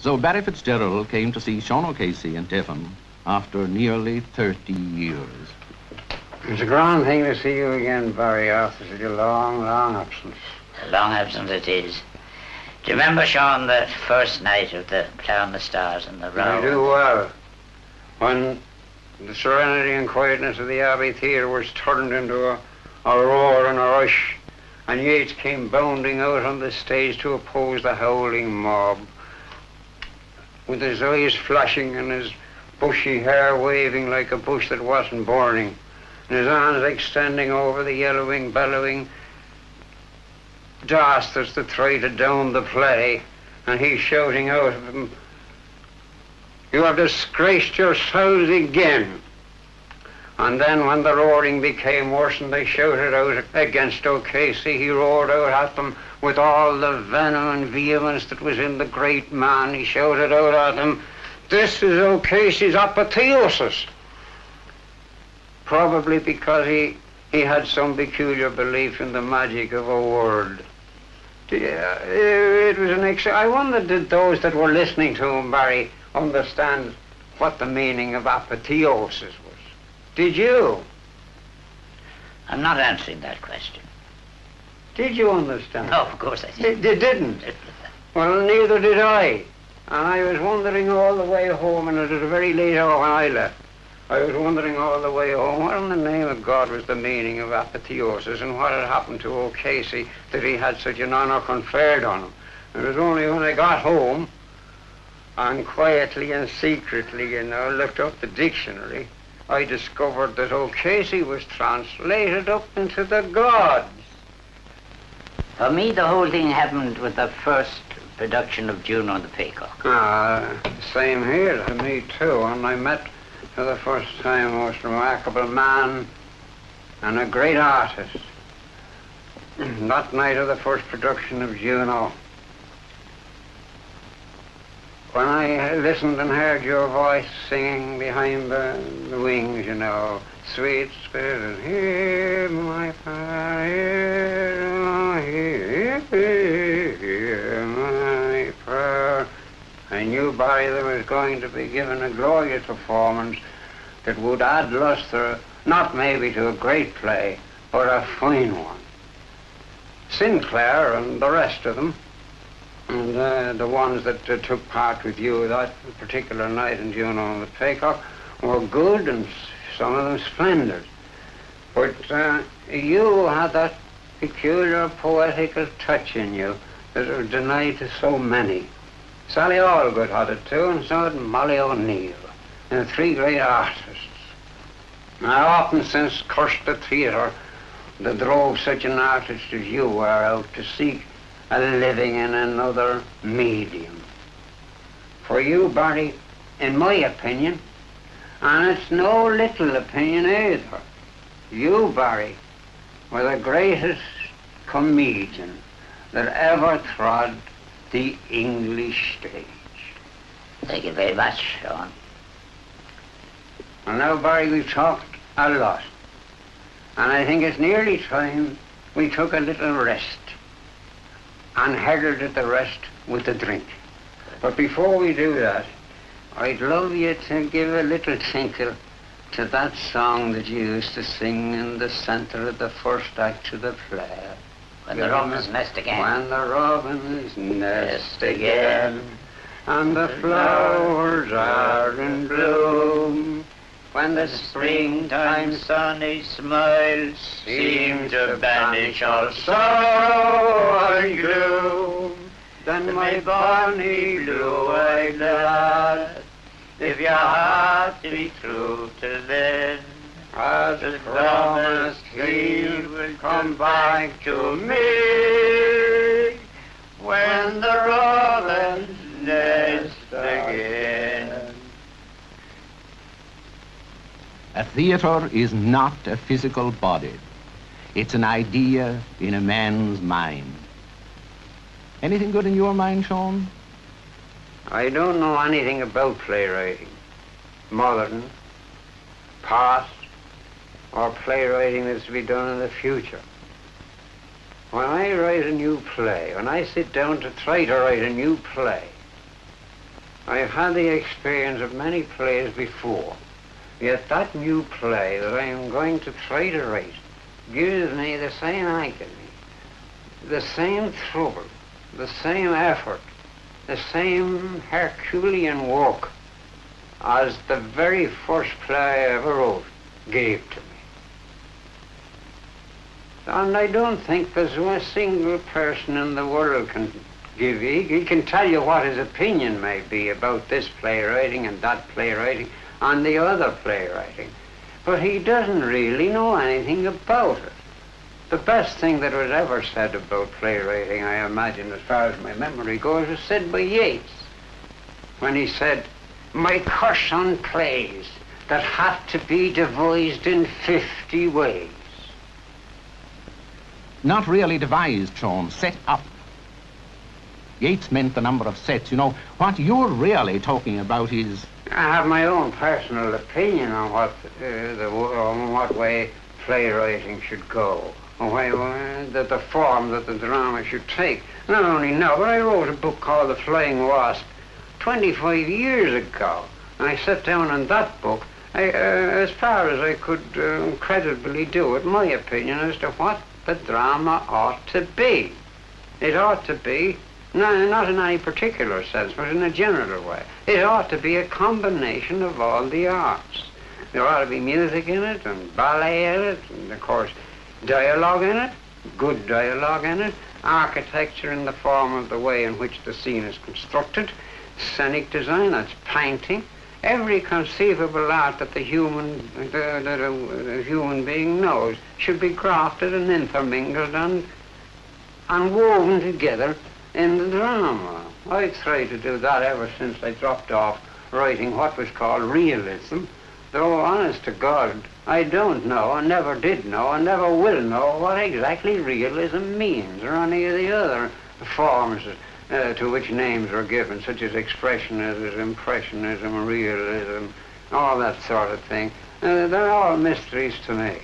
So Barry Fitzgerald came to see Sean O'Casey in Tiffin after nearly 30 years. It's a grand thing to see you again, Barry, after such a long, long absence. A long absence it is. Do you remember, Sean, the first night of the Play on the Stars in the row? I do well. When the serenity and quietness of the Abbey Theatre was turned into a roar and a rush, and Yeats came bounding out on the stage to oppose the howling mob, with his eyes flashing and his bushy hair waving like a bush that wasn't burning, and his arms extending over the yellowing, bellowing dastards that try to down the play, and he shouting out at them, "You have disgraced yourselves again." And then when the roaring became worse and they shouted out against O'Casey, he roared out at them with all the venom and vehemence that was in the great man. He shouted out at them, "This is O'Casey's apotheosis." Probably because he had some peculiar belief in the magic of a word. It was I wonder, did those that were listening to him, Barry, understand what the meaning of apotheosis was? Did you? I'm not answering that question. Did you understand? No, of course I didn't. You didn't? Well, neither did I. And I was wondering all the way home, and it was a very late hour when I left. I was wondering all the way home what in the name of God was the meaning of apotheosis and what had happened to O'Casey that he had such an honour conferred on him. It was only when I got home and quietly and secretly, looked up the dictionary, I discovered that O'Casey was translated up into the gods. For me, the whole thing happened with the first production of Juno and the Peacock. Same here to me, too. And I met for the first time a most remarkable man and a great artist. That night of the first production of Juno, when I listened and heard your voice singing behind the wings, sweet spirit, hear my prayer, hear my prayer. I knew, Barry, there was going to be given a glorious performance that would add lustre, not maybe to a great play, but a fine one. Sinclair and the rest of them, and the ones that took part with you that particular night in Juno and the Peacock, were good and some of them splendid. But you had that peculiar poetical touch in you that was denied to so many. Sally Allgood had it too, and so had Molly O'Neill, and three great artists. I often since cursed the theatre that drove such an artist as you were out to seek a living in another medium. For you, Barry, in my opinion, and it's no little opinion either, you, Barry, were the greatest comedian that ever trod the English stage. Thank you very much, Sean. And now, Barry, we've talked a lot, and I think it's nearly time we took a little rest and heralded the rest with a drink. But before we do that, I'd love you to give a little tinkle to that song that you used to sing in the center of the first act of the play. When the robins nest again. When the robins nest again, and the flowers are in bloom, when the springtime sunny smiles seem to banish all sorrow and gloom, then my bonny blue-eyed lad, if your heart be true till then, as promised he will come back to me when the robins nest again. A theatre is not a physical body. It's an idea in a man's mind. Anything good in your mind, Sean? I don't know anything about playwriting, modern, past, or playwriting that's to be done in the future. When I write a new play, when I sit down to try to write a new play, I've had the experience of many plays before, yet that new play that I am going to try to write gives me the same agony, the same trouble, the same effort, the same Herculean work as the very first play I ever wrote gave to me. And I don't think there's a single person in the world can give you. He can tell you what his opinion may be about this playwriting and that playwriting and the other playwriting, but he doesn't really know anything about it. The best thing that was ever said about playwriting, I imagine, as far as my memory goes, was said by Yeats, when he said, "My curse on plays that had to be devised in 50 ways." Not really devised, Sean, set up. Yeats meant the number of sets. You know, what you're really talking about is... I have my own personal opinion on what way playwriting should go, on the form that the drama should take. Not only now, but I wrote a book called The Flying Wasp 25 years ago. And I sat down in that book, as far as I could credibly do it, my opinion as to what the drama ought to be. It ought to be, not in any particular sense, but in a general way. It ought to be a combination of all the arts. There ought to be music in it, and ballet in it, and of course dialogue in it, good dialogue in it, architecture in the form of the way in which the scene is constructed, scenic design, that's painting, every conceivable art that a human being knows should be crafted and intermingled and woven together in the drama. I tried to do that ever since I dropped off writing what was called realism, though honest to God, I don't know, and never did know, and never will know what exactly realism means, or any of the other forms to which names were given, such as expressionism, impressionism, realism, all that sort of thing. They're all mysteries to me.